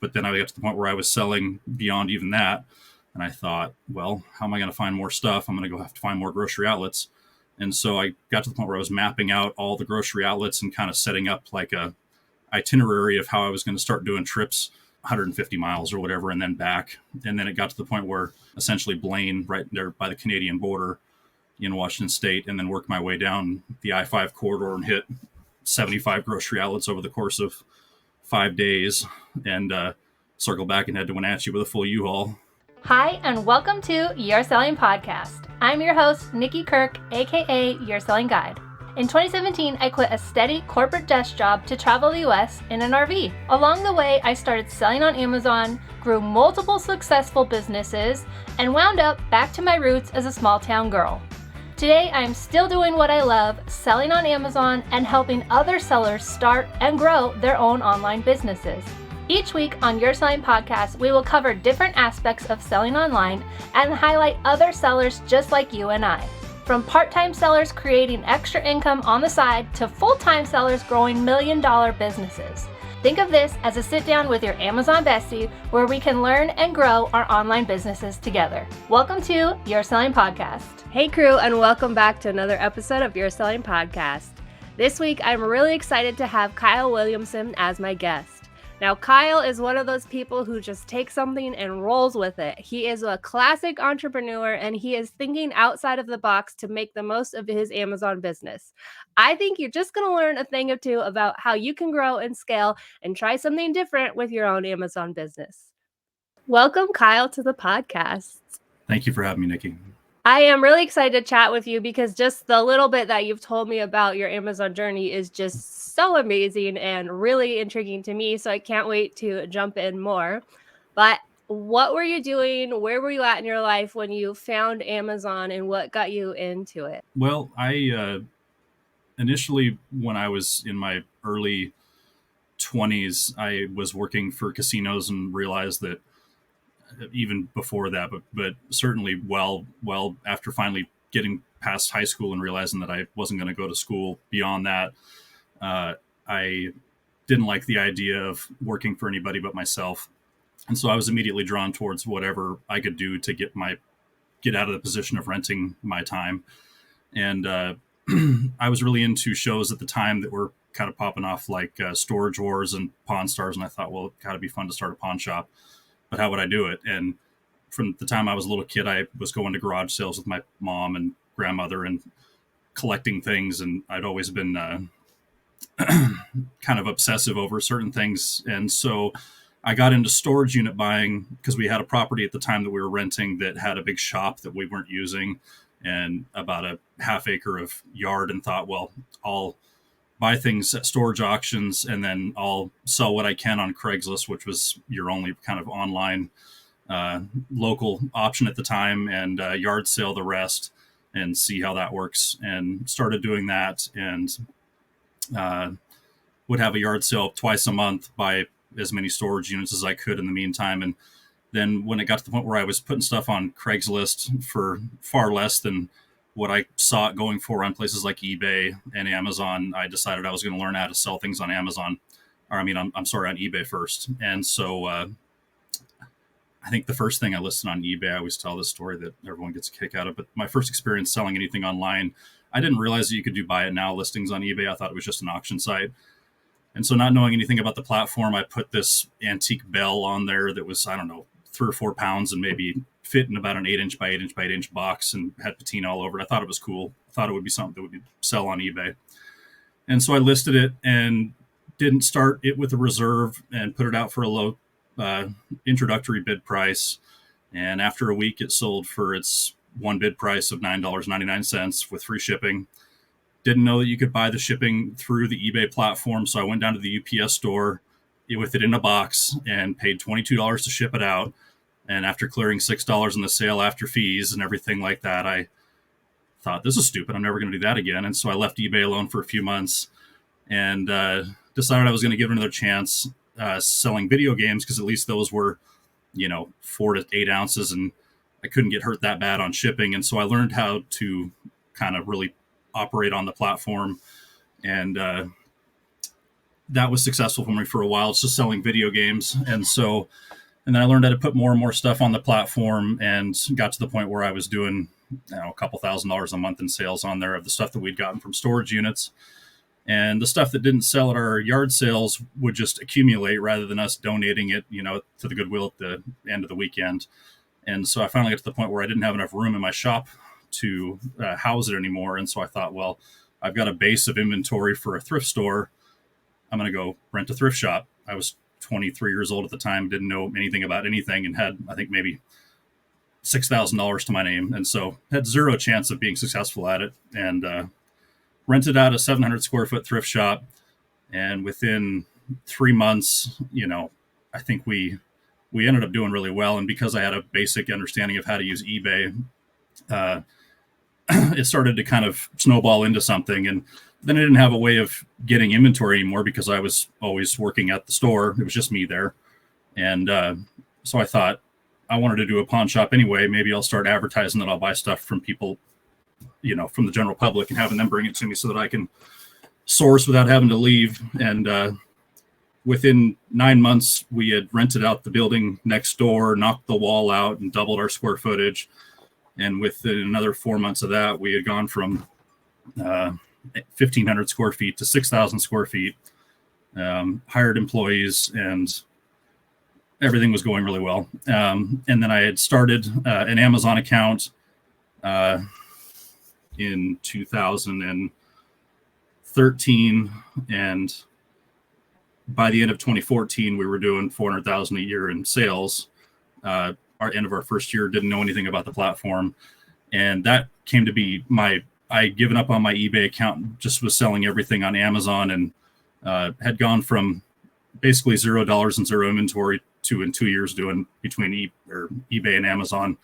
But then I got to the point where I was selling beyond even that. And I thought, well, how am I going to find more stuff? I'm going to go have to find more grocery outlets. And so I got to the point where I was mapping out all the grocery outlets and kind of setting up like a itinerary of how I was going to start doing trips 150 miles or whatever, and then back. And then it got to the point where essentially Blaine, right there by the Canadian border in Washington State, and then worked my way down the I-5 corridor and hit 75 grocery outlets over the course of 5 days, and circle back and head to Wenatchee with a full U-Haul. Hi, and welcome to Your Selling Podcast. I'm your host, Nikki Kirk, aka Your Selling Guide. In 2017, I quit a steady corporate desk job to travel the US in an RV. Along the way, I started selling on Amazon, grew multiple successful businesses, and wound up back to my roots as a small town girl. Today, I am still doing what I love, selling on Amazon and helping other sellers start and grow their own online businesses. Each week on Your Selling Podcast, we will cover different aspects of selling online and highlight other sellers just like you and I. From part-time sellers creating extra income on the side to full-time sellers growing million-dollar businesses. Think of this as a sit-down with your Amazon bestie where we can learn and grow our online businesses together. Welcome to Your Selling Podcast. Hey crew, and welcome back to another episode of Your Selling Podcast. This week, I'm really excited to have Kyle Williamson as my guest. Now, Kyle is one of those people who just takes something and rolls with it. He is a classic entrepreneur, and he is thinking outside of the box to make the most of his Amazon business. I think you're just going to learn a thing or two about how you can grow and scale and try something different with your own Amazon business. Welcome, Kyle, to the podcast. Thank you for having me, Nikki. I am really excited to chat with you because just the little bit that you've told me about your Amazon journey is just so amazing and really intriguing to me. So I can't wait to jump in more. But what were you doing? Where were you at in your life when you found Amazon, and what got you into it? Well, I initially, when I was in my early 20s, I was working for casinos and realized that even before that, but certainly well after finally getting past high school and realizing that I wasn't going to go to school beyond that, I didn't like the idea of working for anybody but myself. And so I was immediately drawn towards whatever I could do to get out of the position of renting my time. And I was really into shows at the time that were kind of popping off, like Storage Wars and Pawn Stars. And I thought, well, it got to be fun to start a pawn shop. But how would I do it? And from the time I was a little kid, I was going to garage sales with my mom and grandmother and collecting things. And I'd always been kind of obsessive over certain things. And so I got into storage unit buying because we had a property at the time that we were renting that had a big shop that we weren't using and about a half acre of yard, and thought, well, I'll buy things at storage auctions and then I'll sell what I can on Craigslist, which was your only kind of online local option at the time, and yard sale the rest and see how that works. And started doing that, and would have a yard sale twice a month, buy as many storage units as I could in the meantime. And then when it got to the point where I was putting stuff on Craigslist for far less than what I saw it going for on places like eBay and Amazon, I decided I was going to learn how to sell things on Amazon. Or I'm sorry, on eBay first. And so I think the first thing I listed on eBay, I always tell this story that everyone gets a kick out of, but my first experience selling anything online, I didn't realize that you could do buy it now listings on eBay. I thought it was just an auction site. And so not knowing anything about the platform, I put this antique bell on there that was, 3 or 4 pounds and maybe fit in about an 8-inch by 8-inch by 8-inch box and had patina all over it. I thought it was cool. I thought it would be something that would sell on eBay. And so I listed it and didn't start it with a reserve and put it out for a low introductory bid price. And after a week, it sold for its one bid price of $9.99 with free shipping. Didn't know that you could buy the shipping through the eBay platform. So I went down to the UPS store with it in a box and paid $22 to ship it out. And after clearing $6 in the sale after fees and everything like that, I thought, this is stupid. I'm never going to do that again. And so I left eBay alone for a few months and decided I was going to give it another chance selling video games, because at least those were, 4 to 8 ounces and I couldn't get hurt that bad on shipping. And so I learned how to kind of really operate on the platform and that was successful for me for a while. It's just selling video games. And then I learned how to put more and more stuff on the platform and got to the point where I was doing a couple $1,000s a month in sales on there of the stuff that we'd gotten from storage units. And the stuff that didn't sell at our yard sales would just accumulate rather than us donating it, to the Goodwill at the end of the weekend. And so I finally got to the point where I didn't have enough room in my shop to house it anymore. And so I thought, well, I've got a base of inventory for a thrift store. I'm going to go rent a thrift shop. I was 23 years old at the time, didn't know anything about anything, and had, I think, maybe $6,000 to my name. And so had zero chance of being successful at it. And rented out a 700 square foot thrift shop. And within 3 months, I think we ended up doing really well. And because I had a basic understanding of how to use eBay, it started to kind of snowball into something. And then I didn't have a way of getting inventory anymore because I was always working at the store. It was just me there. And so I thought I wanted to do a pawn shop anyway. Maybe I'll start advertising that I'll buy stuff from people, from the general public, and having them bring it to me so that I can source without having to leave. And within 9 months, we had rented out the building next door, knocked the wall out, and doubled our square footage. And within another 4 months of that, we had gone from 1,500 square feet to 6,000 square feet, hired employees, and everything was going really well. And then I had started an Amazon account in 2013, and by the end of 2014, we were doing 400,000 a year in sales. Our end of our first year, didn't know anything about the platform, and that came to be I given up on my eBay account, just was selling everything on Amazon, and had gone from basically $0 and zero inventory to, in 2 years, doing between eBay and Amazon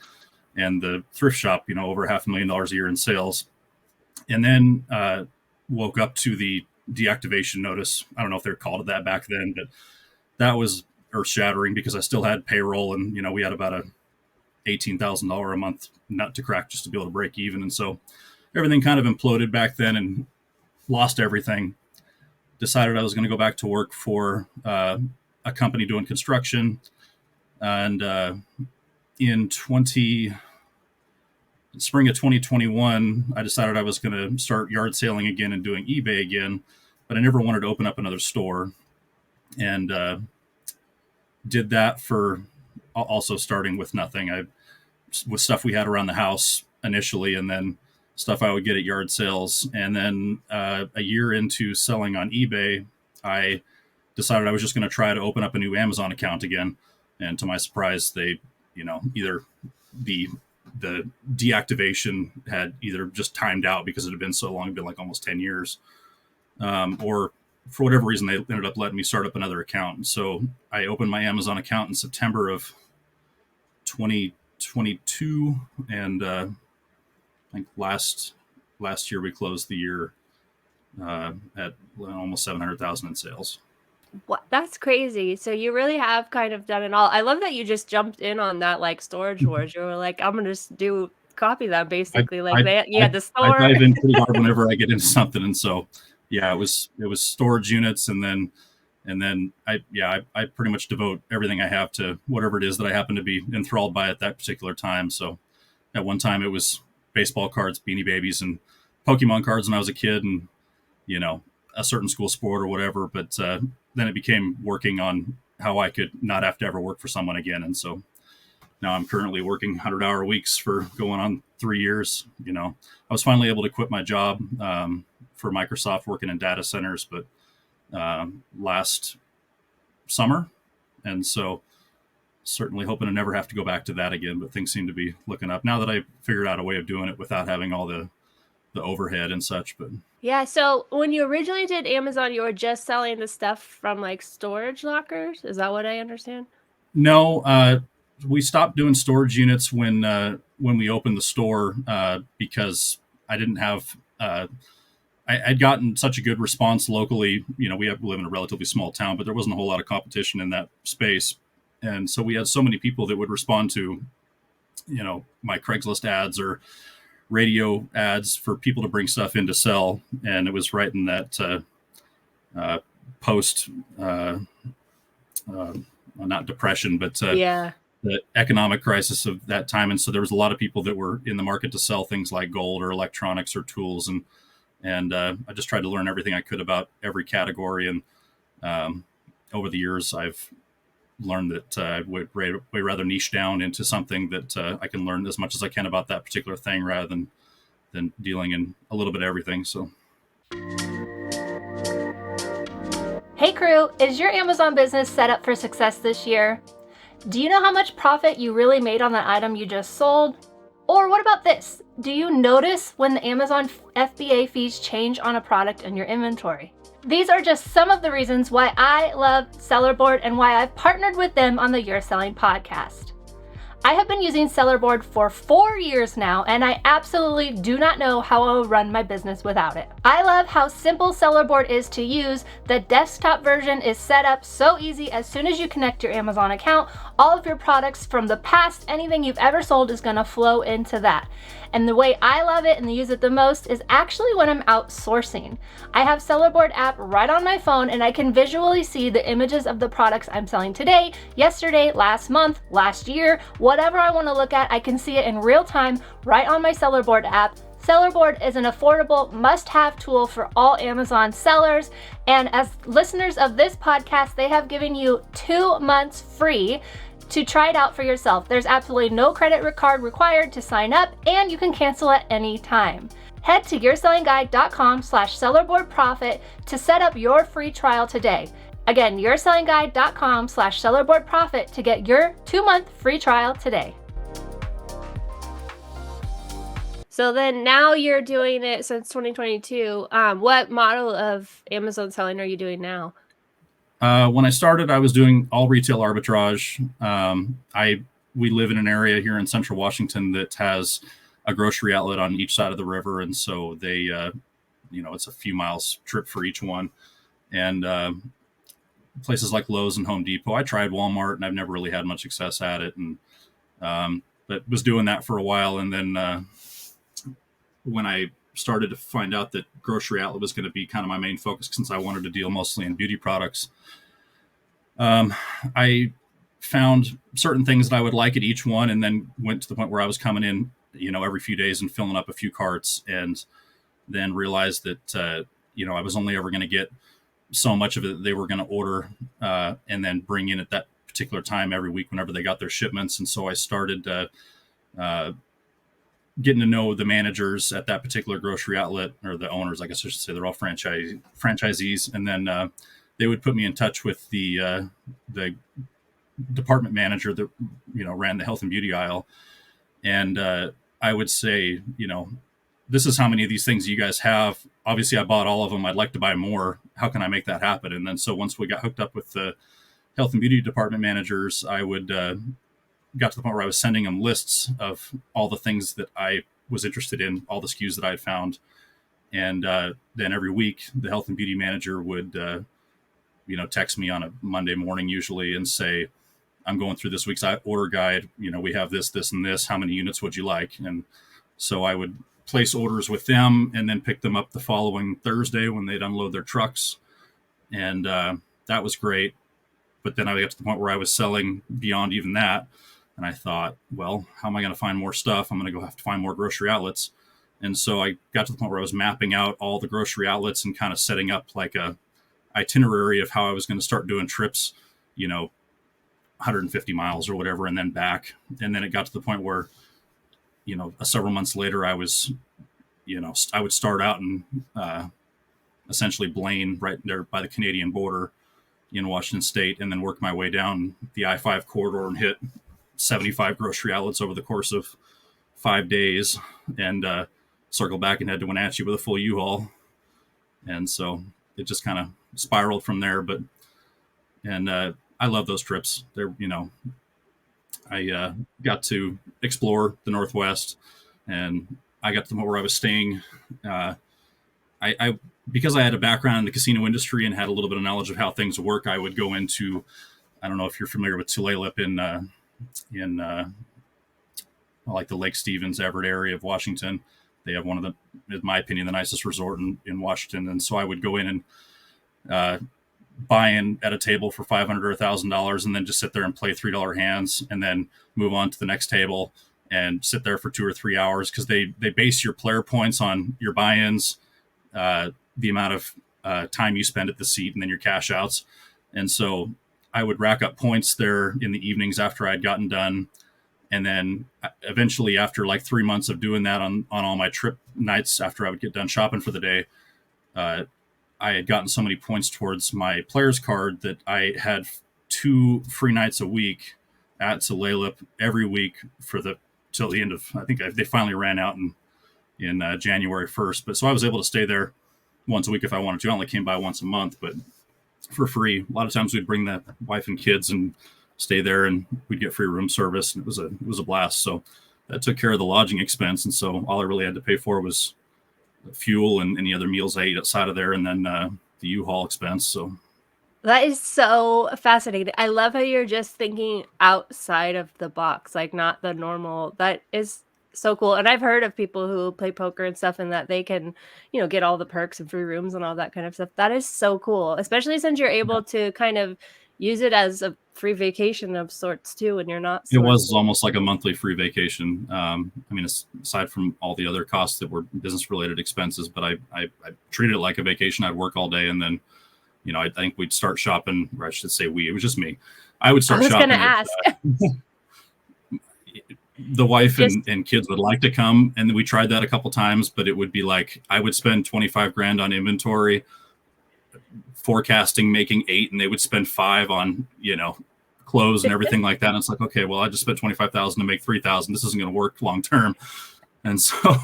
and the thrift shop, over $500,000 a year in sales. And then woke up to the deactivation notice. I don't know if they're called it that back then, but that was earth shattering because I still had payroll, and we had about a $18,000 a month nut to crack just to be able to break even. And so everything kind of imploded back then and lost everything. Decided I was going to go back to work for a company doing construction. And in spring of 2021, I decided I was going to start yard sailing again and doing eBay again, but I never wanted to open up another store. And did that for also starting with nothing. With stuff we had around the house initially, and then stuff I would get at yard sales. And then a year into selling on eBay, I decided I was just going to try to open up a new Amazon account again. And to my surprise, they, either the deactivation had either just timed out because it had been so long, it'd been like almost 10 years, or for whatever reason, they ended up letting me start up another account. And so I opened my Amazon account in September of 2022. And I think last year we closed the year at almost 700,000 in sales. What? That's crazy. So you really have kind of done it all. I love that you just jumped in on that, like, storage wars. You were like, I'm going to copy that basically. You had the store. I dive in pretty hard whenever I get into something. And so, yeah, it was storage units. And then I pretty much devote everything I have to whatever it is that I happen to be enthralled by at that particular time. So at one time it was baseball cards, Beanie Babies, and Pokemon cards when I was a kid, and, a certain school sport or whatever. But then it became working on how I could not have to ever work for someone again. And so now I'm currently working 100-hour weeks for going on 3 years. I was finally able to quit my job for Microsoft working in data centers, but last summer. And so certainly hoping to never have to go back to that again, but things seem to be looking up now that I figured out a way of doing it without having all the overhead and such. But yeah, so when you originally did Amazon, you were just selling the stuff from like storage lockers. Is that what I understand? No, we stopped doing storage units when we opened the store because I didn't have. I'd gotten such a good response locally. We live in a relatively small town, but there wasn't a whole lot of competition in that space, and so we had so many people that would respond to, my Craigslist ads or radio ads for people to bring stuff in to sell. And it was right in that post, not depression, but Yeah. the economic crisis of that time. And so there was a lot of people that were in the market to sell things like gold or electronics or tools. And I just tried to learn everything I could about every category. And over the years, I've learned that I would way rather niche down into something that I can learn as much as I can about that particular thing rather than dealing in a little bit of everything. So. Hey crew, is your Amazon business set up for success this year? Do you know how much profit you really made on the item you just sold? Or what about this? Do you notice when the Amazon FBA fees change on a product in your inventory? These are just some of the reasons why I love Sellerboard and why I've partnered with them on the You're Selling podcast. I have been using Sellerboard for 4 years now, and I absolutely do not know how I would run my business without it. I love how simple Sellerboard is to use. The desktop version is set up so easy. As soon as you connect your Amazon account, all of your products from the past, anything you've ever sold is gonna flow into that. And the way I love it and use it the most is actually when I'm outsourcing. I have Sellerboard app right on my phone, and I can visually see the images of the products I'm selling today, yesterday, last month, last year, whatever I want to look at, I can see it in real time right on my Sellerboard app. Sellerboard is an affordable must-have tool for all Amazon sellers. And as listeners of this podcast, they have given you 2 months free to try it out for yourself. There's absolutely no credit card required to sign up, and you can cancel at any time. Head to yoursellingguide.com/sellerboardprofit to set up your free trial today. Again, yoursellingguide.com/sellerboardprofit to get your 2-month free trial today. So then now you're doing it since 2022. What model of Amazon selling are you doing now? When I started, I was doing all retail arbitrage. We live in an area here in Central Washington that has a grocery outlet on each side of the river, and so they, it's a few miles trip for each one. And places like Lowe's and Home Depot. I tried Walmart, and I've never really had much success at it, and but was doing that for a while. And then when I started to find out that grocery outlet was going to be kind of my main focus, since I wanted to deal mostly in beauty products, I found certain things that I would like at each one, and then went to the point where I was coming in, every few days and filling up a few carts, and then realized that, I was only ever going to get so much of it that they were going to order and then bring in at that particular time every week whenever they got their shipments. And so I started getting to know the managers at that particular grocery outlet, or the owners, I guess I should say. They're all franchisees. And then they would put me in touch with the department manager that, ran the health and beauty aisle. And I would say, this is how many of these things you guys have. Obviously, I bought all of them. I'd like to buy more. How can I make that happen? And then so once we got hooked up with the health and beauty department managers, I would got to the point where I was sending them lists of all the things that I was interested in, all the SKUs that I had found. And then every week, the health and beauty manager would, text me on a Monday morning usually and say, I'm going through this week's order guide. We have this, this, and this. How many units would you like? And so I would place orders with them and then pick them up the following Thursday when they'd unload their trucks. And that was great. But then I got to the point where I was selling beyond even that. And I thought, well, how am I going to find more stuff? I'm going to have to find more grocery outlets. And so I got to the point where I was mapping out all the grocery outlets and kind of setting up like a itinerary of how I was going to start doing trips, 150 miles or whatever, and then back. And then it got to the point where, several months later, I was, I would start out in essentially Blaine, right there by the Canadian border in Washington State, and then work my way down the I-5 corridor and hit 75 grocery outlets over the course of 5 days, and circle back and head to Wenatchee with a full U-Haul. And so it just kind of spiraled from there. And I love those trips. They're, I got to explore the Northwest, and I got to the point where I was staying. I because I had a background in the casino industry and had a little bit of knowledge of how things work, I would go into, I don't know if you're familiar with Tulalip in like the Lake Stevens, Everett area of Washington. They have one of the, in my opinion, the nicest resort in Washington. And so I would go in and buy in at a table for $500 or $1,000 and then just sit there and play $3 hands and then move on to the next table and sit there for 2 or 3 hours, because they base your player points on your buy-ins, the amount of time you spend at the seat, and then your cash outs. And so I would rack up points there in the evenings after I'd gotten done. And then eventually, after like 3 months of doing that on all my trip nights after I would get done shopping for the day, I had gotten so many points towards my player's card that I had 2 free nights a week at Tulalip every week till the end of, I think they finally ran out in January 1st. But so I was able to stay there once a week if I wanted to. I only came by once a month, but for free. A lot of times we'd bring the wife and kids and stay there, and we'd get free room service, and it was a blast. So that took care of the lodging expense, and so all I really had to pay for was fuel and any other meals I ate outside of there, and then the U-Haul expense. So that is so fascinating. I love how you're just thinking outside of the box, like not the normal. That is so cool. And I've heard of people who play poker and stuff, and that they can, get all the perks and free rooms and all that kind of stuff. That is so cool, especially since you're able to kind of use it as a free vacation of sorts too, when you're not. It was almost like a monthly free vacation. I mean, aside from all the other costs that were business related expenses, but I treated it like a vacation. I'd work all day, and then, I think we'd start shopping, or I should say it was just me. I would start shopping. I was going to ask. The wife and kids would like to come, and we tried that a couple times, but it would be like I would spend $25,000 on inventory, forecasting making 8, and they would spend 5 on clothes and everything like that. And it's like, okay, well, I just spent $25,000 to make $3,000. This isn't going to work long term. And so,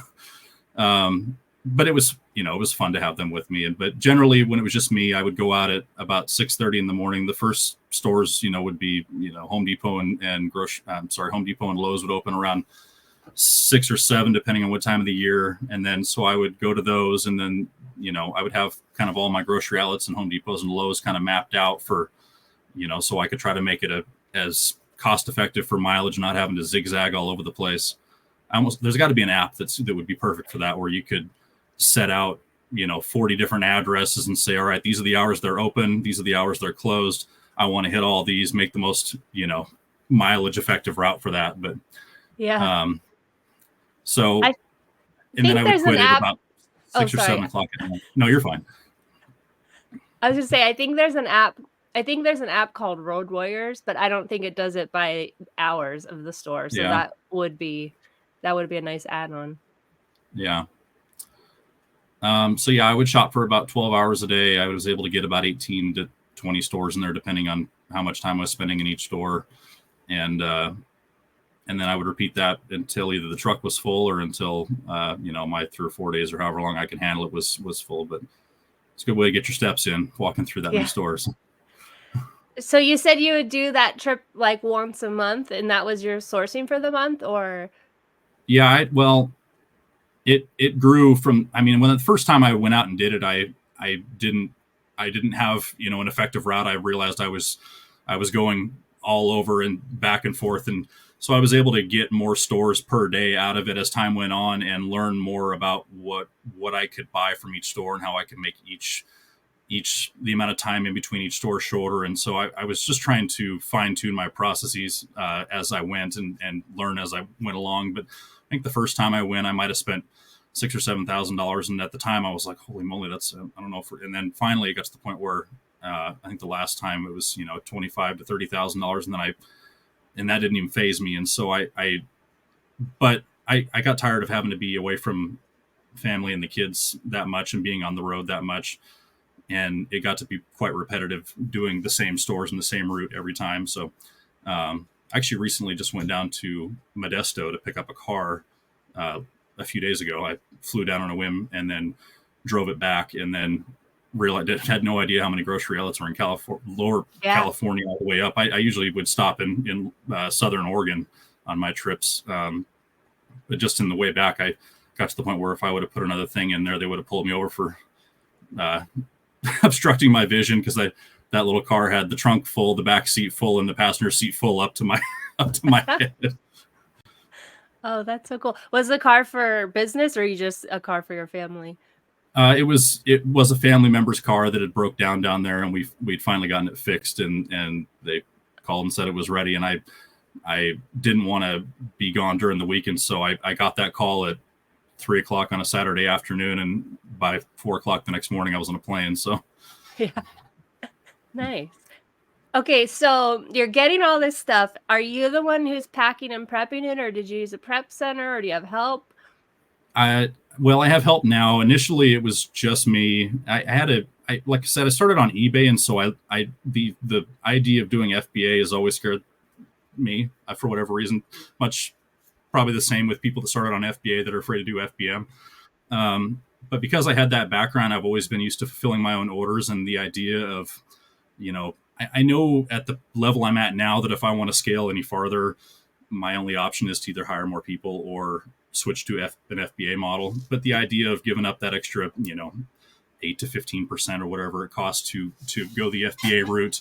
but it was it was fun to have them with me. But generally, when it was just me, I would go out at about 6:30 in the morning. The first stores would be Home Depot and Home Depot and Lowe's would open around 6 or 7, depending on what time of the year. And then so I would go to those, and then I would have kind of all my grocery outlets and Home Depots and Lowe's kind of mapped out for so I could try to make it as cost effective for mileage, not having to zigzag all over the place. There's got to be an app that would be perfect for that, where you could set out 40 different addresses and say, all right, these are the hours they're open, these are the hours they're closed. I want to hit all these, make the most mileage effective route for that. But so and then I would quit at about 6 or 7 o'clock at night. No, you're fine. I was just say, I think there's an app called Road Warriors, but I don't think it does it by hours of the store. So that would be a nice add-on. Yeah. So I would shop for about 12 hours a day. I was able to get about 18 to 20 stores in there, depending on how much time I was spending in each store. And then I would repeat that until either the truck was full or until, my 3 or 4 days or however long I could handle it was full. But it's a good way to get your steps in, walking through that many stores. So you said you would do that trip like once a month, and that was your sourcing for the month, or? Yeah, it grew from, when the first time I went out and did it, I didn't have, an effective route. I realized I was going all over and back and forth. And so I was able to get more stores per day out of it as time went on, and learn more about what I could buy from each store and how I could make the amount of time in between each store shorter. And so I was just trying to fine tune my processes as I went and learn as I went along. But I think the first time I went, I might've spent $6,000 or $7,000. And at the time I was like, holy moly, that's, I don't know. And then finally it got to the point where I think the last time it was, $25,000 to $30,000. And that didn't even faze me. And so I got tired of having to be away from family and the kids that much and being on the road that much. And it got to be quite repetitive doing the same stores and the same route every time. So actually recently just went down to Modesto to pick up a car a few days ago. I flew down on a whim and then drove it back, and then realized had no idea how many grocery outlets were in California all the way up. I usually would stop in Southern Oregon on my trips. But just in the way back, I got to the point where if I would have put another thing in there, they would have pulled me over for obstructing my vision, because that little car had the trunk full, the back seat full, and the passenger seat full up to my head. Oh, that's so cool. Was the car for business, or you just a car for your family? It was a family member's car that had broke down there, and we'd finally gotten it fixed, and they called and said it was ready, and I didn't want to be gone during the weekend, so I got that call at 3 o'clock on a Saturday afternoon, and by 4 o'clock the next morning I was on a plane. So Yeah. Nice. Okay, so you're getting all this stuff. Are you the one who's packing and prepping it, or did you use a prep center, or do you have help? I have help now. Initially, it was just me. Like I said, I started on eBay, and so the idea of doing FBA has always scared me for whatever reason. Much probably the same with people that started on FBA that are afraid to do FBM. But because I had that background, I've always been used to fulfilling my own orders, and the idea of, I know at the level I'm at now that if I want to scale any farther, my only option is to either hire more people or switch to an FBA model. But the idea of giving up that extra, 8 to 15% or whatever it costs to go the FBA route,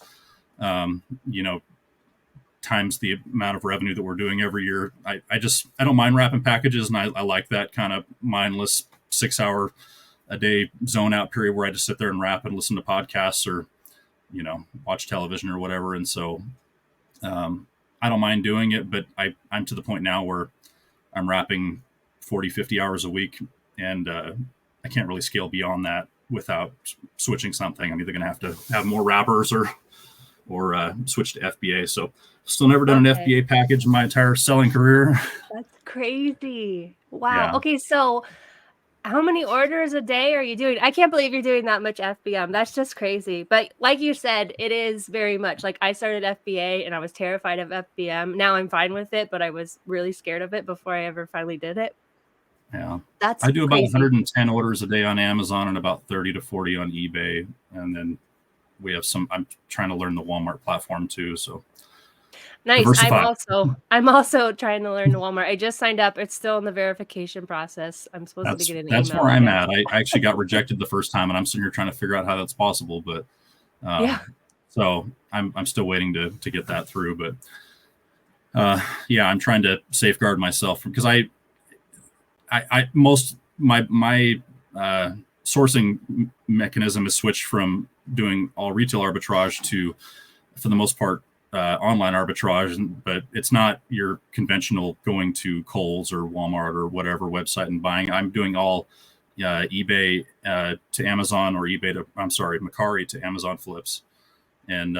times the amount of revenue that we're doing every year, I don't mind wrapping packages, and I like that kind of mindless 6 hour a day zone out period where I just sit there and wrap and listen to podcasts or watch television or whatever. And so I don't mind doing it, but I'm to the point now where I'm wrapping 40-50 hours a week, and I can't really scale beyond that without switching something. I'm either going to have more wrappers or switch to FBA. So still never done an FBA package in my entire selling career. That's crazy. Wow. Yeah. Okay, so how many orders a day are you doing? I can't believe you're doing that much FBM. That's just crazy. But like you said, it is very much like I started FBA and I was terrified of FBM. Now I'm fine with it, but I was really scared of it before I ever finally did it. Yeah. That's I do about crazy. 110 orders a day on Amazon and about 30 to 40 on eBay. And then we have I'm trying to learn the Walmart platform too. So nice. diversify. I'm also trying to learn the Walmart. I just signed up. It's still in the verification process. I'm supposed to be getting an email. That's where I'm at. I actually got rejected the first time, and I'm sitting here trying to figure out how that's possible. But so I'm still waiting to get that through. But I'm trying to safeguard myself because my sourcing mechanism is switched from doing all retail arbitrage to, for the most part, online arbitrage, but it's not your conventional going to Kohl's or Walmart or whatever website and buying. I'm doing all eBay to Amazon, or Mercari to Amazon flips, and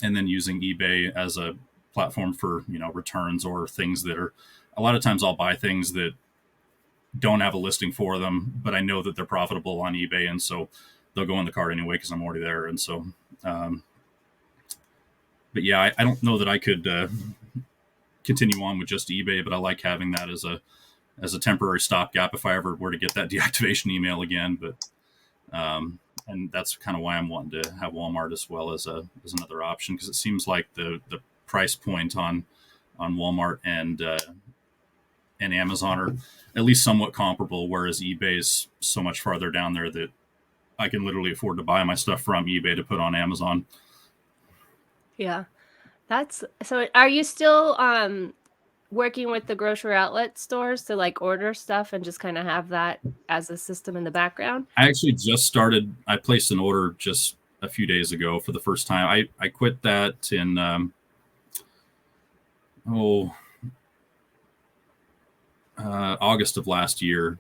then using eBay as a platform for returns or things that are, a lot of times I'll buy things that don't have a listing for them, but I know that they're profitable on eBay, and so they'll go in the cart anyway because I'm already there. And so but yeah, I don't know that I could continue on with just eBay, but I like having that as a temporary stopgap if I ever were to get that deactivation email again. But and that's kind of why I'm wanting to have Walmart as well as another option, because it seems like the price point on Walmart and Amazon are at least somewhat comparable, whereas eBay is so much farther down there that I can literally afford to buy my stuff from eBay to put on Amazon. Yeah. So are you still working with the grocery outlet stores to like order stuff and just kind of have that as a system in the background? I actually just started. I placed an order just a few days ago for the first time. I quit that in August of last year.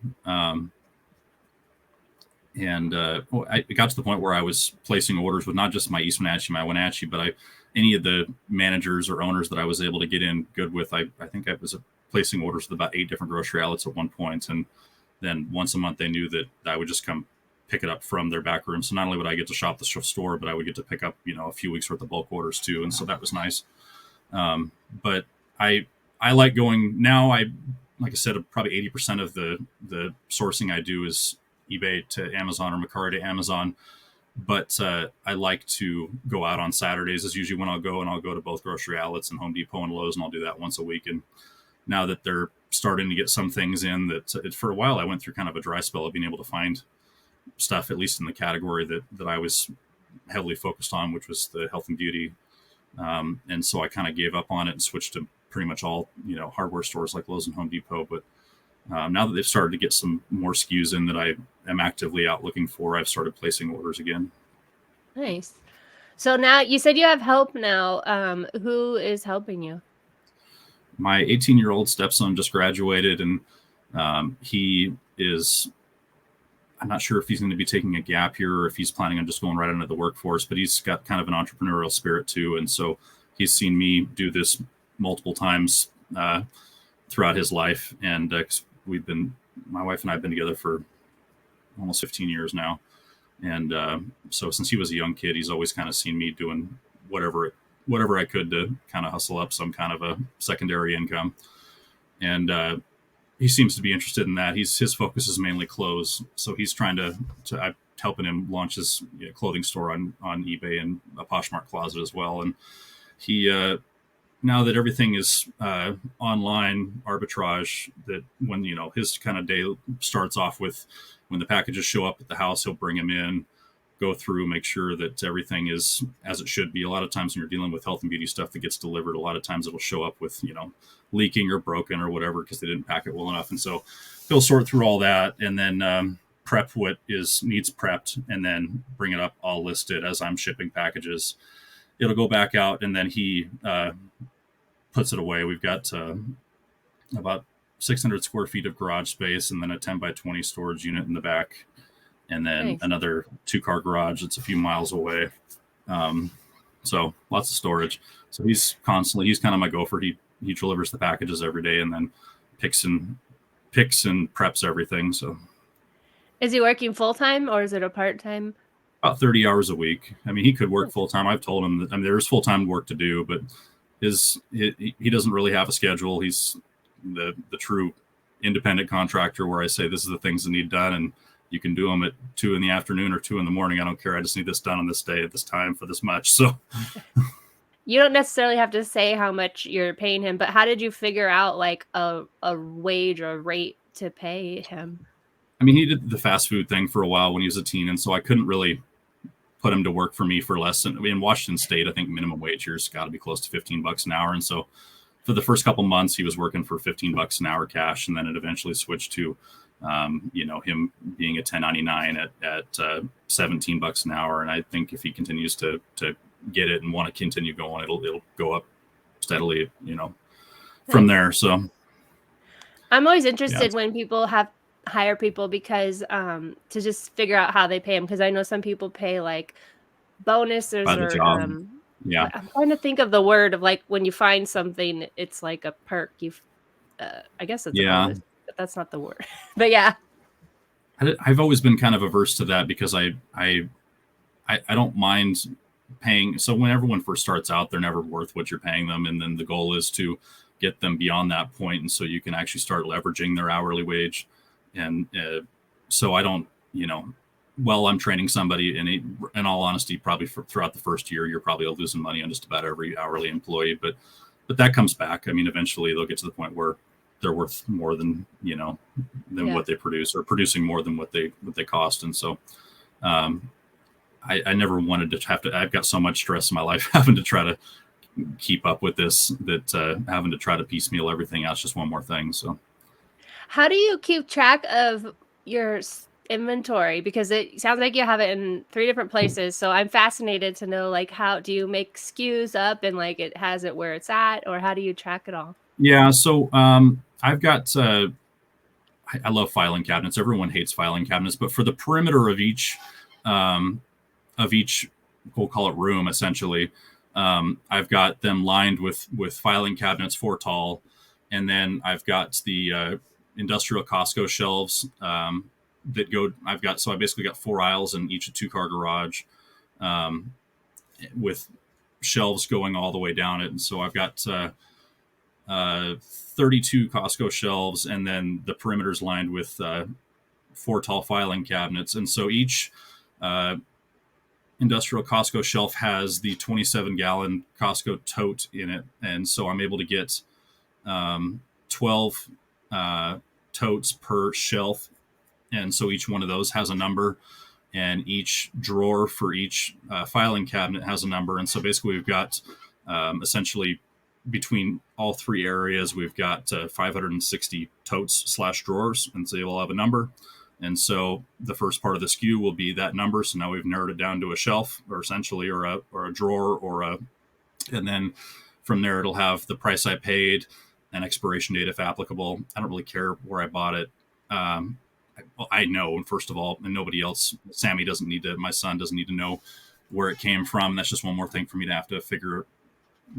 It got to the point where I was placing orders with not just my East Wenatchee, my Wenatchee, but any of the managers or owners that I was able to get in good with. I think I was placing orders with about 8 different grocery outlets at one point. And then once a month, they knew that I would just come pick it up from their back room. So not only would I get to shop the store, but I would get to pick up, a few weeks worth of bulk orders too. And so that was nice. But I like going now. Like I said, probably 80% of the sourcing I do is eBay to Amazon or Mercari to Amazon. But I like to go out on Saturdays is usually when I'll go to both grocery outlets and Home Depot and Lowe's, and I'll do that once a week. And now that they're starting to get some things in, that for a while I went through kind of a dry spell of being able to find stuff, at least in the category that I was heavily focused on, which was the health and beauty. And so I kind of gave up on it and switched to pretty much all, hardware stores like Lowe's and Home Depot. But Now that they've started to get some more SKUs in that I am actively out looking for, I've started placing orders again. Nice. So now you said you have help now. Who is helping you? My 18-year-old stepson just graduated, and he is, I'm not sure if he's going to be taking a gap here or if he's planning on just going right into the workforce, but he's got kind of an entrepreneurial spirit too. And so he's seen me do this multiple times throughout his life. And my wife and I have been together for almost 15 years now. And so since he was a young kid, he's always kind of seen me doing whatever I could to kind of hustle up some kind of a secondary income. And he seems to be interested in that. His focus is mainly clothes. So he's trying I'm helping him launch his clothing store on eBay and a Poshmark closet as well. And he, now that everything is online arbitrage, that when, his kind of day starts off with when the packages show up at the house, he'll bring them in, go through, make sure that everything is as it should be. A lot of times when you're dealing with health and beauty stuff that gets delivered, a lot of times it'll show up with, leaking or broken or whatever because they didn't pack it well enough. And so he'll sort through all that and then prep what needs prepped and then bring it up all listed as I'm shipping packages. It'll go back out and then he puts it away. We've got about 600 square feet of garage space and then a 10 by 20 storage unit in the back. And then another 2-car garage that's a few miles away. So lots of storage. So he's kind of my gopher. He delivers the packages every day and then picks and preps everything. So is he working full-time or is it a part-time? About 30 hours a week. I mean, he could work full-time. I've told him that, there's full-time work to do, but he doesn't really have a schedule. He's the true independent contractor where I say, this is the things that need done. And you can do them at 2 p.m. or 2 a.m. I don't care. I just need this done on this day at this time for this much. So you don't necessarily have to say how much you're paying him, but how did you figure out like a wage or rate to pay him? I mean, he did the fast food thing for a while when he was a teen. And so I couldn't really put him to work for me for less than, in Washington State, I think minimum wage here's got to be close to $15 an hour. And so for the first couple months, he was working for $15 an hour cash. And then it eventually switched to him being a 1099 at $17 an hour. And I think if he continues to get it and want to continue going, it'll go up steadily, from there. So I'm always interested when people hire people because to just figure out how they pay them. Cause I know some people pay like bonuses by the job. I'm trying to think of the word of like, when you find something, it's like a perk. I guess it's a bonus. But that's not the word. But yeah, I've always been kind of averse to that because I don't mind paying. So when everyone first starts out, they're never worth what you're paying them, and then the goal is to get them beyond that point, and so you can actually start leveraging their hourly wage. And so I don't, while I'm training somebody, in all honesty, probably throughout the first year, you're probably losing money on just about every hourly employee, but that comes back. I mean, eventually they'll get to the point where they're worth more than what they produce, or producing more than what they cost. And so I never wanted to have to. I've got so much stress in my life having to try to keep up with this that having to try to piecemeal everything out is just one more thing. So how do you keep track of your inventory? Because it sounds like you have it in 3 different places. So I'm fascinated to know, like, how do you make SKUs up and like it has it where it's at, or how do you track it all? Yeah. So I've got, I love filing cabinets. Everyone hates filing cabinets, but for the perimeter of each, we'll call it room, essentially, I've got them lined with filing cabinets 4 tall. And then I've got the industrial Costco shelves that go, I basically got 4 aisles in each 2-car garage with shelves going all the way down it. And so I've got 32 Costco shelves, and then the perimeter's lined with 4 tall filing cabinets. And so each industrial Costco shelf has the 27-gallon Costco tote in it. And so I'm able to get 12 totes per shelf. And so each one of those has a number, and each drawer for each filing cabinet has a number. And so basically we've got essentially between all three areas, we've got 560 totes / drawers, and so you'll have a number. And so the first part of the SKU will be that number. So now we've narrowed it down to a shelf, or essentially, or a drawer, and then from there it'll have the price I paid, an expiration date if applicable. I don't really care where I bought it. I know, first of all, and nobody else. Sammy doesn't need to. My son doesn't need to know where it came from. That's just one more thing for me to have to figure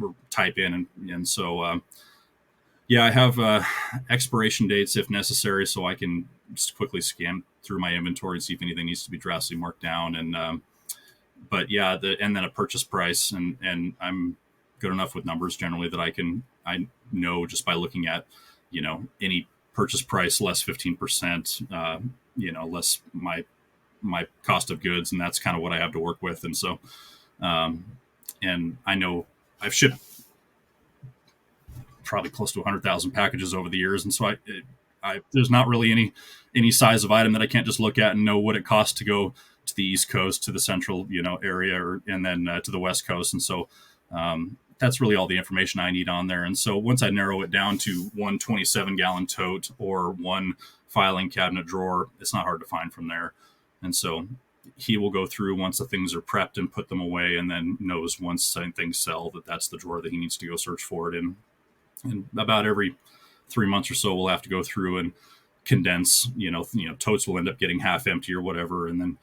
or type in, and so I have expiration dates if necessary, so I can just quickly scan through my inventory and see if anything needs to be drastically marked down. And but yeah, and then a purchase price, and I'm good enough with numbers generally that I know just by looking at any purchase price less 15%, less my cost of goods, and that's kind of what I have to work with. And so and I know I've shipped probably close to 100,000 packages over the years, and so I there's not really any size of item that I can't just look at and know what it costs to go to the East Coast, to the central area, and then to the West Coast. And so that's really all the information I need on there. And so once I narrow it down to one 27-gallon tote or one filing cabinet drawer, it's not hard to find from there. And so he will go through once the things are prepped and put them away, and then knows once things sell that's the drawer that he needs to go search for it in. And about every 3 months or so, we'll have to go through and condense. Totes will end up getting half empty or whatever, and then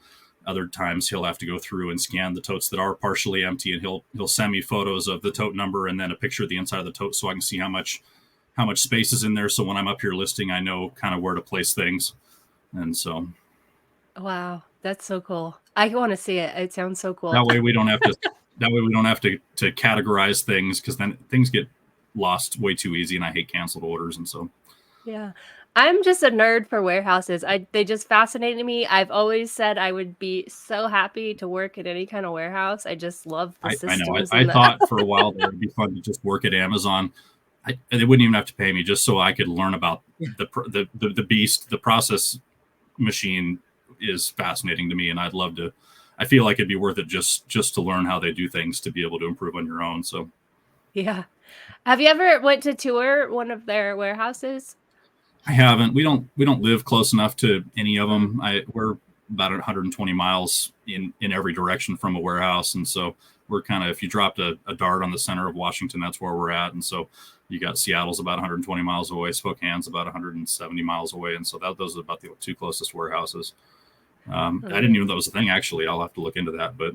other times he'll have to go through and scan the totes that are partially empty, and he'll send me photos of the tote number and then a picture of the inside of the tote, so I can see how much space is in there. So when I'm up here listing, I know kind of where to place things. And so, wow, that's so cool. I want to see it. It sounds so cool. That way we don't have to categorize things, because then things get lost way too easy, and I hate canceled orders. And so yeah, I'm just a nerd for warehouses. They just fascinated me. I've always said I would be so happy to work at any kind of warehouse. I just love the systems. I thought for a while that it'd be fun to just work at Amazon. They wouldn't even have to pay me, just so I could learn about the beast. The process machine is fascinating to me, and I'd love to. I feel like it'd be worth it just to learn how they do things, to be able to improve on your own. So yeah. Have you ever went to tour one of their warehouses? I haven't. We don't live close enough to any of them. We're about 120 miles in every direction from a warehouse, and so we're kind of, if you dropped a dart on the center of Washington, that's where we're at. And so you got Seattle's about 120 miles away, Spokane's about 170 miles away, and so those are about the two closest warehouses. I didn't even know that was a thing. Actually, I'll have to look into that. But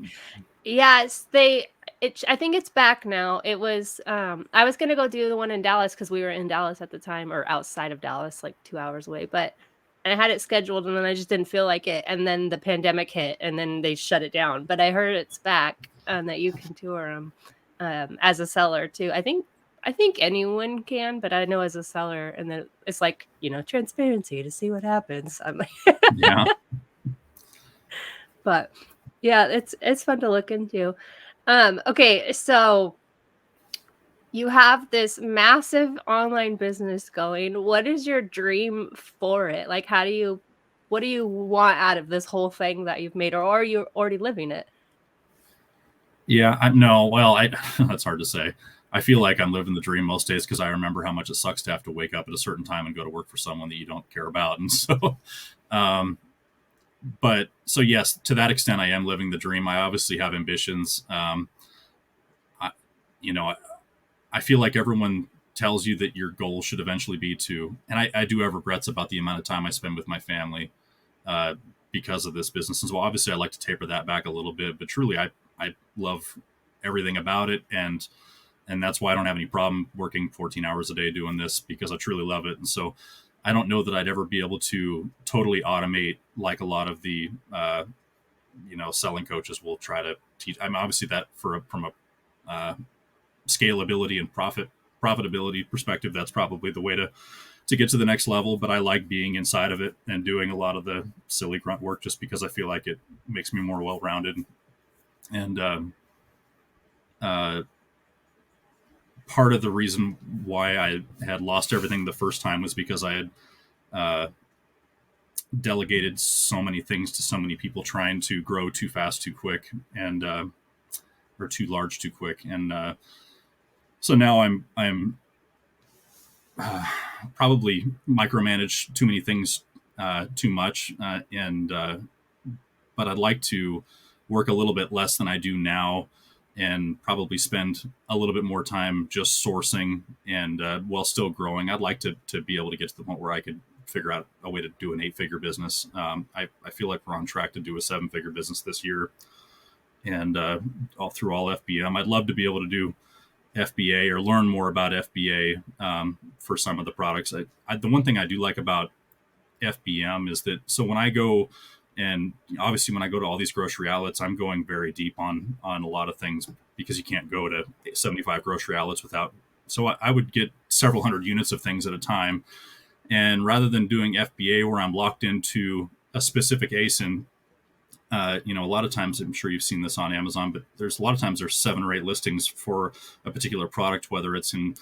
yes, I think it's back now. It was I was gonna go do the one in Dallas because we were in Dallas at the time, or outside of Dallas, like 2 hours away. But I had it scheduled, and then I just didn't feel like it. And then the pandemic hit, and then they shut it down. But I heard it's back, and that you can tour them as a seller too. I think anyone can, but I know as a seller, and then it's like transparency to see what happens. I'm like, yeah. But yeah, it's fun to look into. Okay, so you have this massive online business going. What is your dream for it? Like, what do you want out of this whole thing that you've made, or are you already living it? Yeah, that's hard to say. I feel like I'm living the dream most days, because I remember how much it sucks to have to wake up at a certain time and go to work for someone that you don't care about. And so, but so yes, to that extent, I am living the dream. I obviously have ambitions. I feel like everyone tells you that your goal should eventually be to, and I do have regrets about the amount of time I spend with my family because of this business. And so obviously I like to taper that back a little bit, but truly I love everything about it. And that's why I don't have any problem working 14 hours a day doing this, because I truly love it. And so I don't know that I'd ever be able to totally automate like a lot of the, selling coaches will try to teach. I'm obviously that from a scalability and profitability perspective, that's probably the way to get to the next level. But I like being inside of it and doing a lot of the silly grunt work, just because I feel like it makes me more well-rounded. And part of the reason why I had lost everything the first time was because I had delegated so many things to so many people, trying to grow too fast, too quick, and or too large, too quick. And So now I'm probably micromanage too many things too much, but I'd like to work a little bit less than I do now, and probably spend a little bit more time just sourcing and while still growing. I'd like to be able to get to the point where I could figure out a way to do an 8-figure business. I feel like we're on track to do a 7-figure business this year, and all through all FBM. I'd love to be able to do FBA or learn more about FBA for some of the products. The one thing I do like about FBM is that, so when I go, and obviously when I go to all these grocery outlets, I'm going very deep on a lot of things, because you can't go to 75 grocery outlets without. So I would get several hundred units of things at a time. And rather than doing FBA where I'm locked into a specific ASIN, a lot of times, I'm sure you've seen this on Amazon, but there's a lot of times there's 7 or 8 listings for a particular product, whether it's in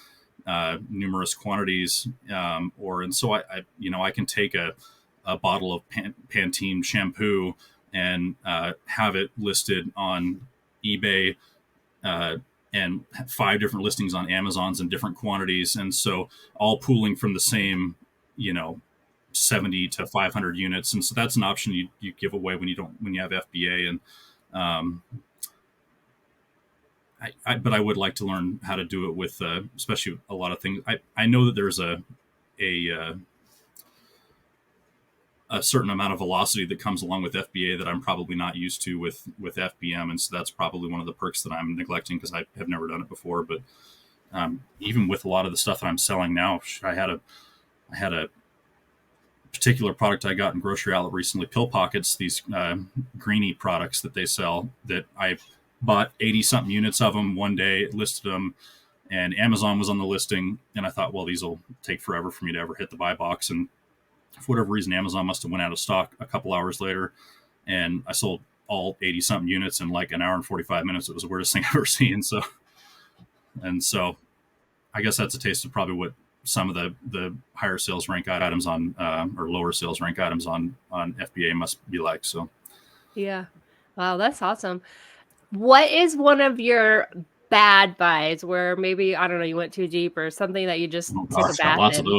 numerous quantities, and so I can take a bottle of Pantene shampoo and have it listed on eBay, and 5 different listings on Amazon's in different quantities, and so all pooling from the same, 70 to 500 units. And so that's an option you give away when you have FBA. And but I would like to learn how to do it with especially a lot of things. I know that there's a certain amount of velocity that comes along with FBA that I'm probably not used to with FBM, and so that's probably one of the perks that I'm neglecting, because I have never done it before. But even with a lot of the stuff that I'm selling now, I had a particular product I got in grocery outlet recently, pill pockets, these greenie products that they sell, that I bought 80 something units of them one day, listed them, and Amazon was on the listing. And I thought, well, these will take forever for me to ever hit the buy box. And for whatever reason, Amazon must have went out of stock a couple hours later, and I sold all 80 something units in like an hour and 45 minutes. It was the weirdest thing I've ever seen. So I guess that's a taste of probably what some of the higher sales rank items on or lower sales rank items on FBA must be like. So Yeah. Wow, that's awesome. What is one of your bad buys where maybe, I don't know, you went too deep, or something that you just took a got bath lots in? of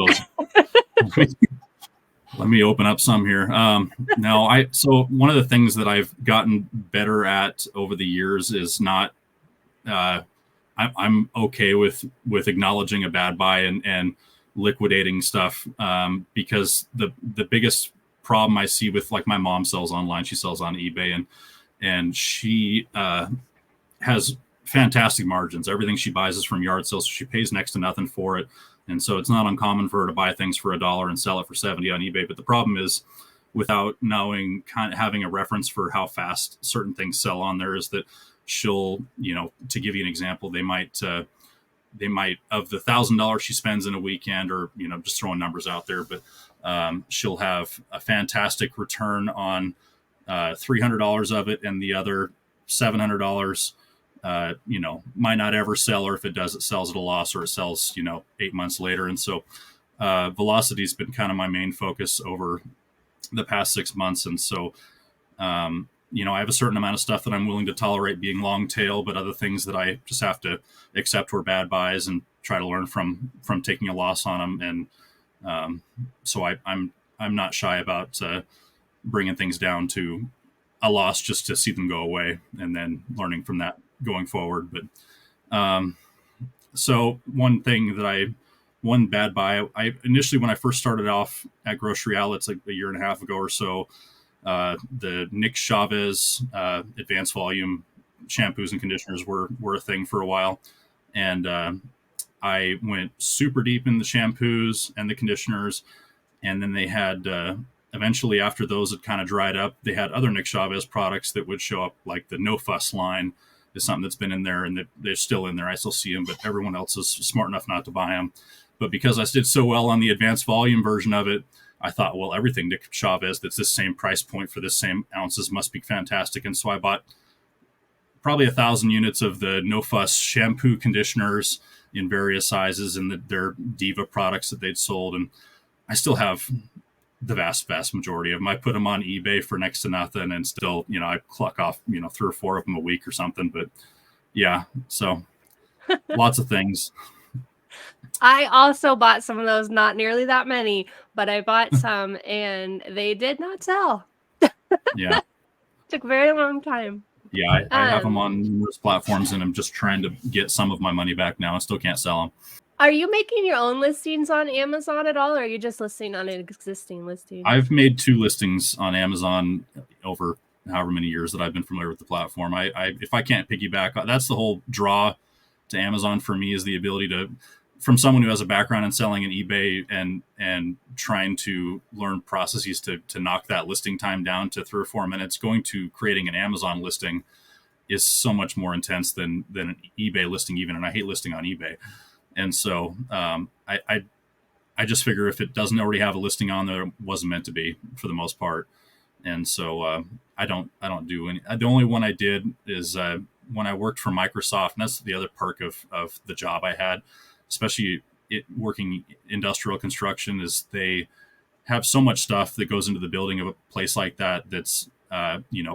those. Let me open up some here. So one of the things that I've gotten better at over the years is not. I'm okay with acknowledging a bad buy and liquidating stuff, because the biggest problem I see with, like, my mom sells online. She sells on eBay, and she has fantastic margins. Everything she buys is from yard sales, so she pays next to nothing for it. And so it's not uncommon for her to buy things for $1 and sell it for 70 on eBay. But the problem is, without knowing, kind of having a reference for how fast certain things sell on there, is that she'll, to give you an example, they might of the $1,000 she spends in a weekend, or, just throwing numbers out there, but she'll have a fantastic return on $300 of it, and the other $700, might not ever sell, or if it does, it sells at a loss, or it sells, 8 months later. And so velocity has been kind of my main focus over the past 6 months. And so, I have a certain amount of stuff that I'm willing to tolerate being long tail, but other things that I just have to accept were bad buys and try to learn from taking a loss on them. And so I'm not shy about bringing things down to a loss just to see them go away, and then learning from that going forward. But so one bad buy, I initially, when I first started off at grocery outlets like a year and a half ago or so, the Nick Chavez advanced volume shampoos and conditioners were a thing for a while. And I went super deep in the shampoos and the conditioners. And then they had, eventually, after those had kind of dried up, they had other Nick Chavez products that would show up, like the No Fuss line is something that's been in there, and they're still in there. I still see them, but everyone else is smart enough not to buy them. But because I did so well on the advanced volume version of it, I thought, well, everything Nick Chavez that's this same price point for this same ounces must be fantastic. And so I bought probably 1,000 units of the No Fuss shampoo conditioners in various sizes, and their Diva products that they'd sold. And I still have the vast majority of them. I put them on eBay for next to nothing, and still, I cluck off, 3 or 4 of them a week or something. But yeah, so Lots of things. I also bought some of those, not nearly that many, but I bought some and they did not sell. Yeah. Took a very long time. Yeah, I have them on numerous platforms, and I'm just trying to get some of my money back now. I still can't sell them. Are you making your own listings on Amazon at all, or are you just listing on an existing listing? I've made 2 listings on Amazon over however many years that I've been familiar with the platform. I if I can't piggyback, that's the whole draw to Amazon for me, is the ability to, from someone who has a background in selling in eBay and trying to learn processes to knock that listing time down to 3 or 4 minutes, going to creating an Amazon listing is so much more intense than an eBay listing even. And I hate listing on eBay. And so I just figure if it doesn't already have a listing on there, it wasn't meant to be for the most part. And so I don't do any. The only one I did is when I worked for Microsoft, and that's the other perk of the job I had, especially working industrial construction, is they have so much stuff that goes into the building of a place like that. That's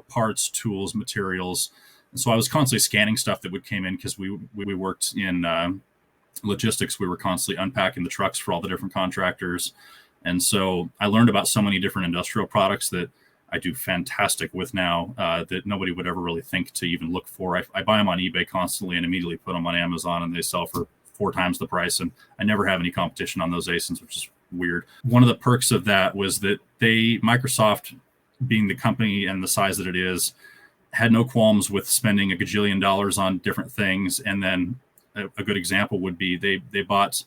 parts, tools, materials. And so I was constantly scanning stuff that would came in, because we worked in logistics. We were constantly unpacking the trucks for all the different contractors. And so I learned about so many different industrial products that I do fantastic with now, that nobody would ever really think to even look for. I buy them on eBay constantly and immediately put them on Amazon, and they sell for 4 times the price. And I never have any competition on those ASINs, which is weird. One of the perks of that was that Microsoft, being the company and the size that it is, had no qualms with spending $1 gajillion on different things. And then a good example would be they bought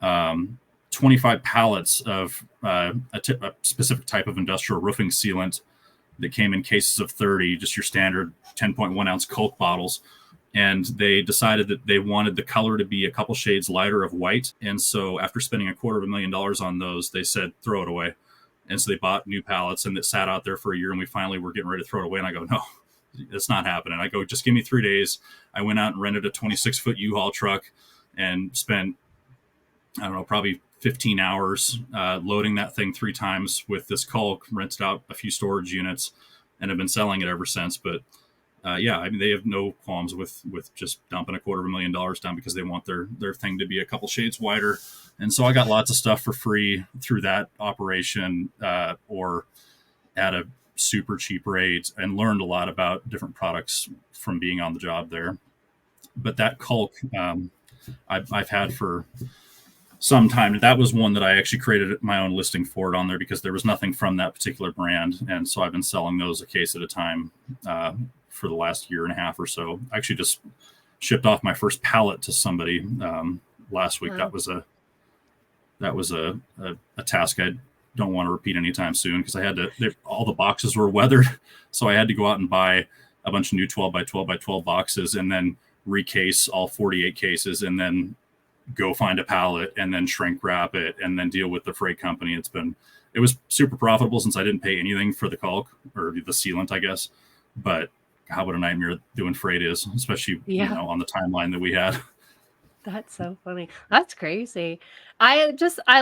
25 pallets of a specific type of industrial roofing sealant that came in cases of 30, just your standard 10.1 ounce Coke bottles. And they decided that they wanted the color to be a couple shades lighter of white. And so after spending $250,000 on those, they said, throw it away. And so they bought new pallets, and it sat out there for a year, and we finally were getting ready to throw it away. And I go, no, it's not happening. I go, just give me 3 days. I went out and rented a 26-foot U-Haul truck and spent, I don't know, probably 15 hours loading that thing 3 times with this caulk, rented out a few storage units, and have been selling it ever since. But yeah, I mean, they have no qualms with just dumping $250,000 down because they want their thing to be a couple shades wider. And so I got lots of stuff for free through that operation, or at a super cheap rate, and learned a lot about different products from being on the job there. But that caulk I've had for some time. That was one that I actually created my own listing for it on there, because there was nothing from that particular brand. And so I've been selling those a case at a time for the last year and a half or so. I actually just shipped off my first pallet to somebody last week. Wow. That was a task I don't want to repeat anytime soon, because I had to, all the boxes were weathered. So I had to go out and buy a bunch of new 12 by 12 by 12 boxes, and then recase all 48 cases, and then go find a pallet, and then shrink wrap it, and then deal with the freight company. It was super profitable since I didn't pay anything for the caulk, or the sealant, I guess. But how what a nightmare doing freight is, especially on the timeline that we had. That's so funny. That's crazy. I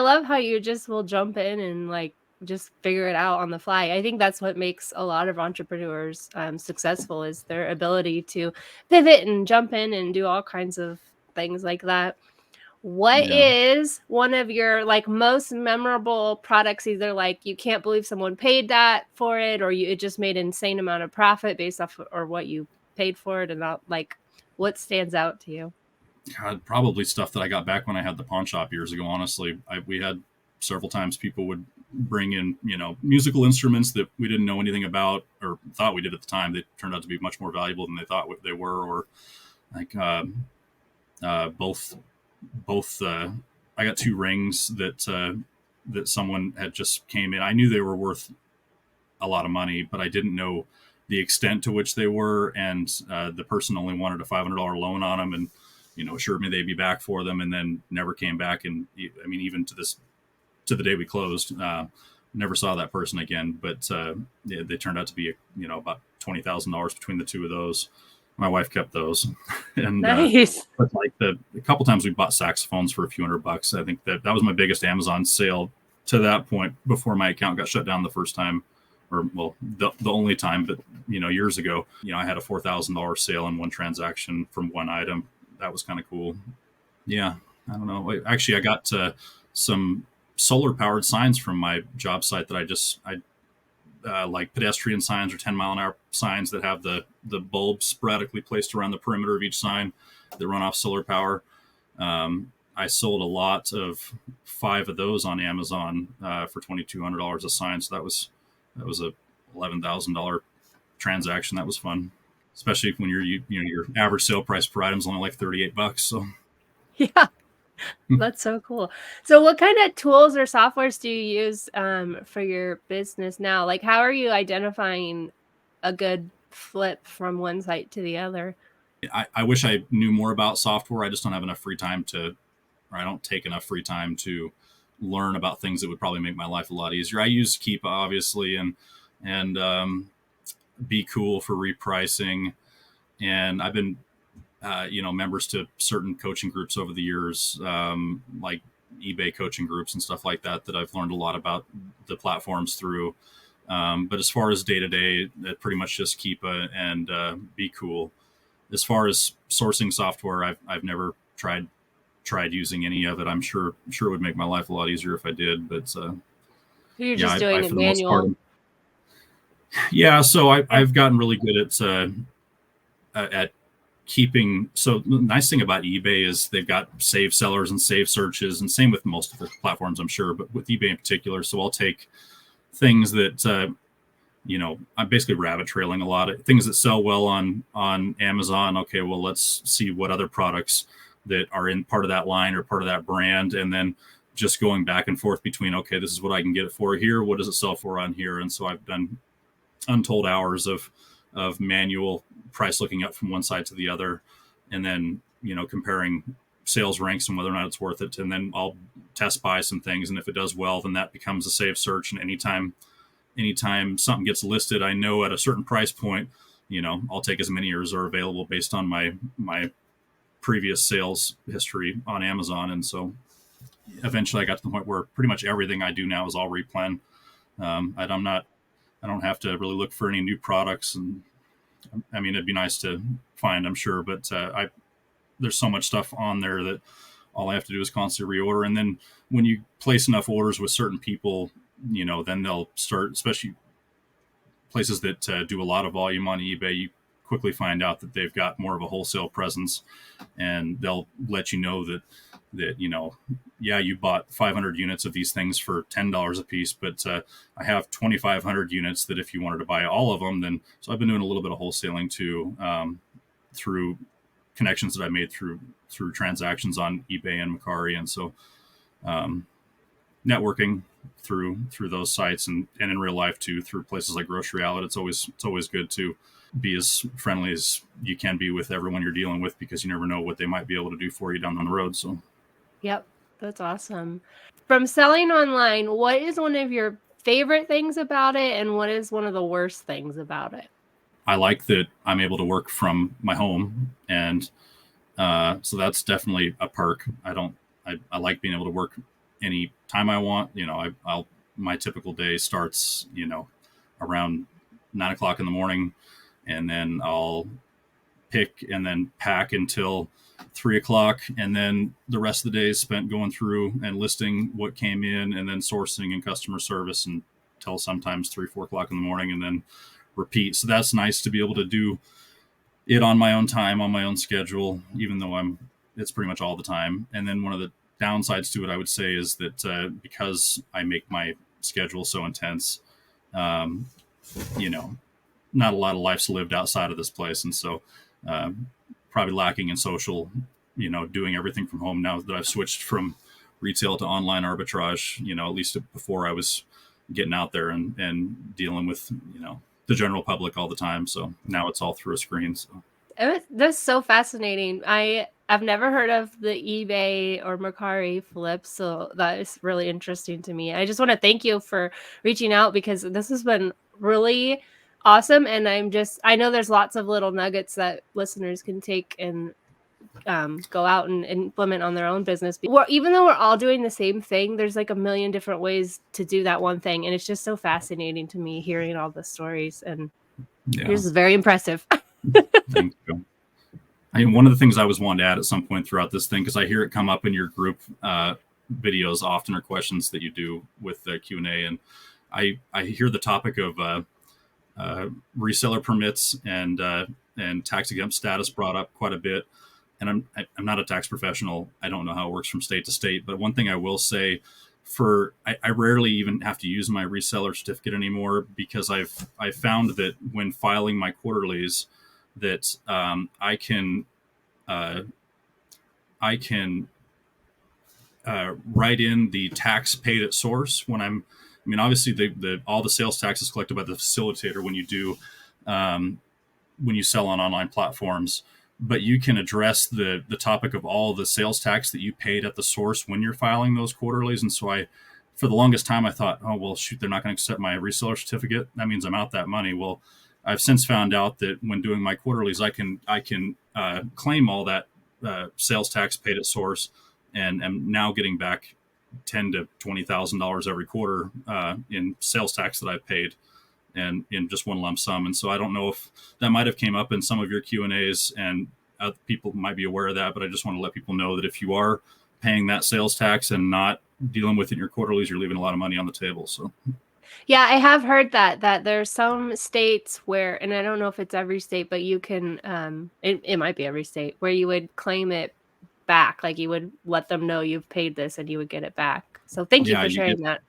love how you just will jump in and like just figure it out on the fly. I think that's what makes a lot of entrepreneurs successful, is their ability to pivot and jump in and do all kinds of things like that. What is one of your like most memorable products? Either like you can't believe someone paid that for it, or it just made an insane amount of profit based off or what you paid for it, and not like what stands out to you? God, probably stuff that I got back when I had the pawn shop years ago. Honestly, we had several times people would bring in, musical instruments that we didn't know anything about, or thought we did at the time. They turned out to be much more valuable than they thought they were. Or like both. I got 2 rings that someone had just came in. I knew they were worth a lot of money, but I didn't know the extent to which they were. And the person only wanted a $500 loan on them, and assured me they'd be back for them, and then never came back. And I mean, even to the day we closed, never saw that person again. But they turned out to be about $20,000 between the 2 of those. My wife kept those. And nice. But like a couple times we bought saxophones for a few $100. I think that was my biggest Amazon sale to that point, before my account got shut down the first time, or the only time. But years ago, I had a $4,000 sale in one transaction from one item. that was kind of cool. Yeah, I don't know. Actually, I got some solar powered signs from my job site that I like pedestrian signs or 10-mile-an-hour signs that have the bulbs sporadically placed around the perimeter of each sign that run off solar power. I sold a lot of 5 of those on Amazon for $2,200 a sign. So that was a $11,000 transaction. That was fun, especially when your average sale price per item is only like $38. So Yeah, that's so cool. So what kind of tools or softwares do you use for your business now? Like, how are you identifying a good flip from one site to the other? I wish I knew more about software. I just don't have enough free time or I don't take enough free time to learn about things that would probably make my life a lot easier. I use Keepa, obviously, and Be Cool for repricing. And I've been, members to certain coaching groups over the years, like eBay coaching groups and stuff like that I've learned a lot about the platforms through. But as far as day to day, pretty much just Keepa and Be Cool. As far as sourcing software, I've never tried using any of it. I'm sure it would make my life a lot easier if I did. But You're just doing it for the most part, manual. yeah. So I've gotten really good at keeping. So the nice thing about eBay is they've got save sellers and save searches, and same with most of the platforms, I'm sure, but with eBay in particular. So I'll take things that I'm basically rabbit trailing a lot of things that sell well on Amazon. Okay, well, let's see what other products that are in part of that line or part of that brand, and then just going back and forth between, okay, this is what I can get it for here, what does it sell for on here? And so I've done untold hours of manual price looking up from one side to the other, and then comparing sales ranks and whether or not it's worth it. And then I'll test buy some things, and if it does well, then that becomes a save search. And anytime something gets listed, I know at a certain price point, I'll take as many as are available based on my previous sales history on Amazon. And so eventually I got to the point where pretty much everything I do now is all replen. I don't have to really look for any new products. And I mean, it'd be nice to find, I'm sure, but there's so much stuff on there that all I have to do is constantly reorder. And then when you place enough orders with certain people, then they'll start, especially places that do a lot of volume on eBay, you quickly find out that they've got more of a wholesale presence, and they'll let you know that yeah, you bought 500 units of these things for $10 a piece, but I have 2,500 units that if you wanted to buy all of them, then. So I've been doing a little bit of wholesaling too, through connections that I made through transactions on eBay and Mercari. And so networking through those sites and in real life too, through places like Grocery Outlet. It's always good to be as friendly as you can be with everyone you're dealing with, because you never know what they might be able to do for you down the road. So Yep, that's awesome. From selling online, what is one of your favorite things about it, and what is one of the worst things about it? I like that I'm able to work from my home, and so that's definitely a perk. I like being able to work any time I want. My typical day starts around 9:00 in the morning, and then I'll pick and then pack until 3:00, and then the rest of the day is spent going through and listing what came in, and then sourcing and customer service until sometimes 3-4 o'clock in the morning, and then repeat. So that's nice to be able to do it on my own time, on my own schedule, even though it's pretty much all the time. And then one of the downsides to it, I would say, is that because I make my schedule so intense, not a lot of life's lived outside of this place. And so probably lacking in social, doing everything from home now that I've switched from retail to online arbitrage, at least before I was getting out there and dealing with, the general public all the time. So now it's all through a screen. So That's so fascinating. I've never heard of the eBay or Mercari flips, so that is really interesting to me. I just want to thank you for reaching out, because this has been really awesome, and I know there's lots of little nuggets that listeners can take and go out and implement on their own business. Even though we're all doing the same thing, there's like a million different ways to do that one thing, and it's just so fascinating to me hearing all the stories, and yours is very impressive. Thank you. one of the things I was wanting to add at some point throughout this thing, because I hear it come up in your group videos often, or questions that you do with the Q&A, and I hear the topic of reseller permits and tax exempt status brought up quite a bit. And I'm not a tax professional. I don't know how it works from state to state. But one thing I will say, I rarely even have to use my reseller certificate anymore, because I've found that when filing my quarterlies, that I can write in the tax paid at source when obviously all the sales tax is collected by the facilitator when you do when you sell on online platforms, but you can address the topic of all the sales tax that you paid at the source when you're filing those quarterlies. And so for the longest time, I thought, oh, well, shoot, they're not going to accept my reseller certificate. That means I'm out that money. Well, I've since found out that when doing my quarterlies, I can claim all that sales tax paid at source, and am now getting back $10,000 to $20,000 every quarter in sales tax that I've paid, and in just one lump sum. And so I don't know if that might have came up in some of your Q&As, and people might be aware of that, but I just want to let people know that if you are paying that sales tax and not dealing with it in your quarterlies, you're leaving a lot of money on the table. So yeah, I have heard that there's some states where, and I don't know if it's every state, but you can, it might be every state, where you would claim it back. Like you would let them know you've paid this and you would get it back. So thank you for sharing that.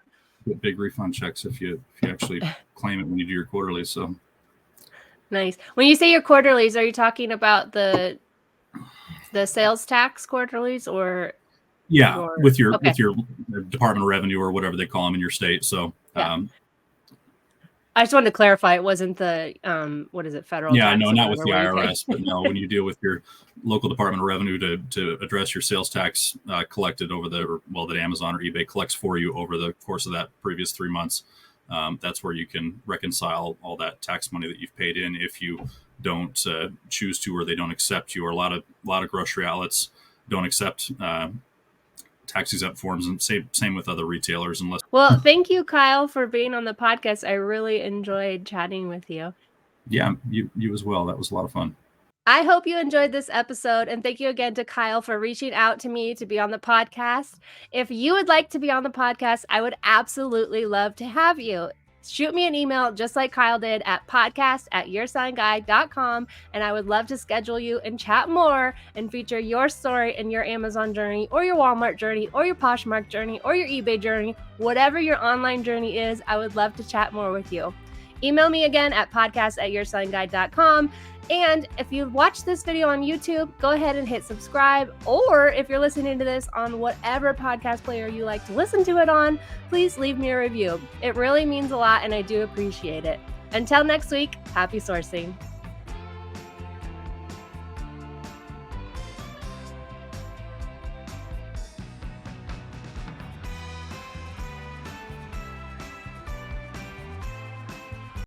Get big refund checks if you actually claim it when you do your quarterlies. So nice. When you say your quarterlies, are you talking about the sales tax quarterlies, or with your Department of Revenue or whatever they call them in your state? So yeah. I just wanted to clarify, it wasn't the what is it, federal? Yeah, no, not with the IRS, but no, when you deal with your local Department of Revenue to address your sales tax collected over that Amazon or eBay collects for you over the course of that previous 3 months, that's where you can reconcile all that tax money that you've paid in if you don't choose to, or they don't accept you. Or a lot of grocery outlets don't accept tax exempt forms, and same with other retailers. Well, thank you, Kyle, for being on the podcast. I really enjoyed chatting with you. Yeah, you as well. That was a lot of fun. I hope you enjoyed this episode, and thank you again to Kyle for reaching out to me to be on the podcast. If you would like to be on the podcast, I would absolutely love to have you. Shoot me an email just like Kyle did at podcast@yoursellingguide.com, and I would love to schedule you and chat more and feature your story and your Amazon journey, or your Walmart journey, or your Poshmark journey, or your eBay journey. Whatever your online journey is, I would love to chat more with you. Email me again at podcast@yoursellingguide.com. And if you watched this video on YouTube, go ahead and hit subscribe. Or if you're listening to this on whatever podcast player you like to listen to it on, please leave me a review. It really means a lot, and I do appreciate it. Until next week, happy sourcing.